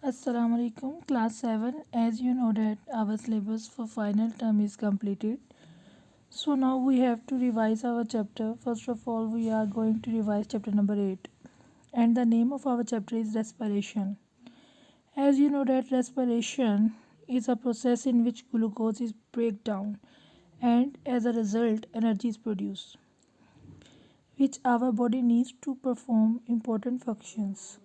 Assalamu alaikum, class 7. As you know that our syllabus for final term is completed. So now we have to revise our chapter. First of all, we are going to revise chapter number 8. And the name of our chapter is respiration. As you know that respiration is a process in which glucose is break down and as a result energy is produced, which our body needs to perform important functions.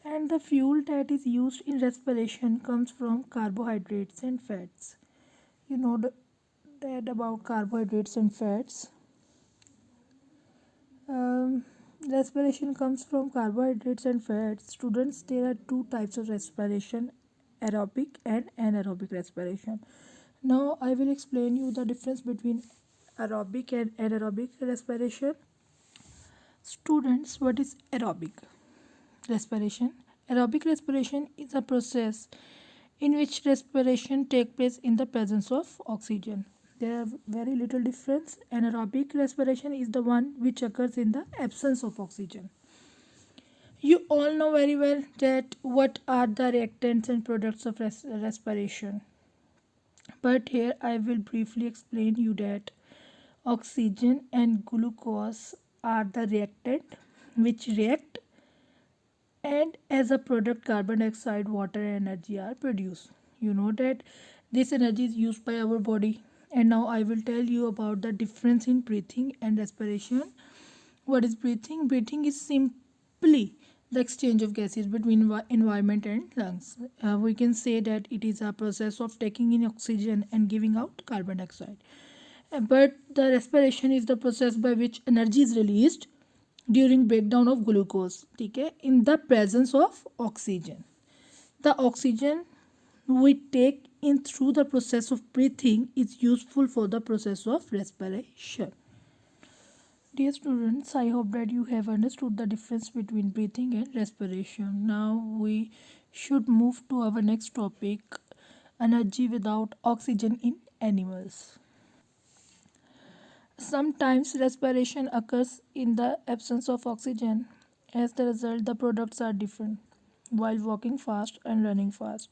And the fuel that is used in respiration comes from carbohydrates and fats. You know that about carbohydrates and fats. Um, Respiration comes from carbohydrates and fats. Students, there are two types of respiration, aerobic and anaerobic respiration. Now I will explain you the difference between aerobic and anaerobic respiration. Students, what is aerobic respiration? Aerobic respiration is a process in which respiration takes place in the presence of oxygen. There are very little difference. Anaerobic respiration is the one which occurs in the absence of oxygen. You all know very well that what are the reactants and products of respiration. But here I will briefly explain you that oxygen and glucose are the reactant which react, and as a product carbon dioxide, water and energy are produced. You know that this energy is used by our body. And now I will tell you about the difference in breathing and respiration. What is breathing? Breathing is simply the exchange of gases between environment and lungs. We can say that it is a process of taking in oxygen and giving out carbon dioxide. But the respiration is the process by which energy is released during breakdown of glucose, ठीक है, in the presence of oxygen. The oxygen we take in through the process of breathing is useful for the process of respiration. Dear students, I hope that you have understood the difference between breathing and respiration. Now we should move to our next topic, energy without oxygen in animals. Sometimes respiration occurs in the absence of oxygen. As the result, the products are different while walking fast and running fast.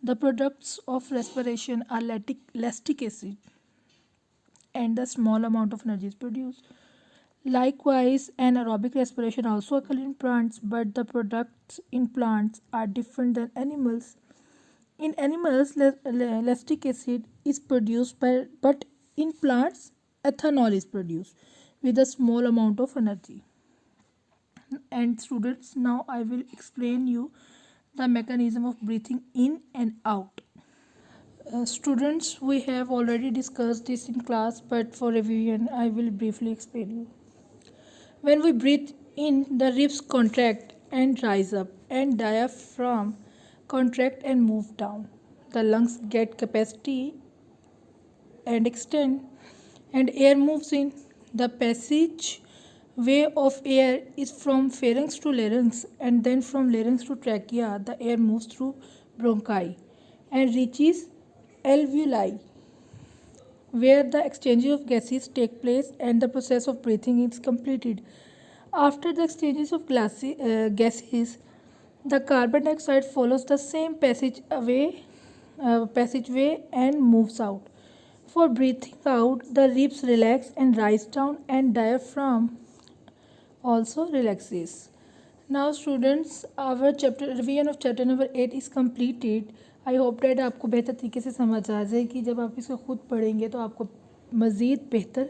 The products of respiration are lactic acid, and a small amount of energy is produced. Likewise, anaerobic respiration also occurs in plants, but the products in plants are different than animals. In animals, lactic acid is produced but in plants, ethanol is produced with a small amount of energy. And students, now I will explain you the mechanism of breathing in and out. Students, we have already discussed this in class, but for revision, I will briefly explain you. When we breathe in, the ribs contract and rise up, and diaphragm contract and move down. The lungs get capacity and extend, and air moves in. The passage way of air is from pharynx to larynx, and then from larynx to trachea. The air moves through bronchi and reaches alveoli, where the exchange of gases take place and the process of breathing is completed. After the exchanges of gases, the carbon dioxide follows the same passageway and moves out. For breathing out, the ribs relax and rise down, and diaphragm also relaxes. Now students, our chapter revision of chapter number 8 is completed. I hope that आपको बेहतर तरीके से समझ आ जाए कि जब आप इसको खुद पढ़ेंगे तो आपको मज़ीद बेहतर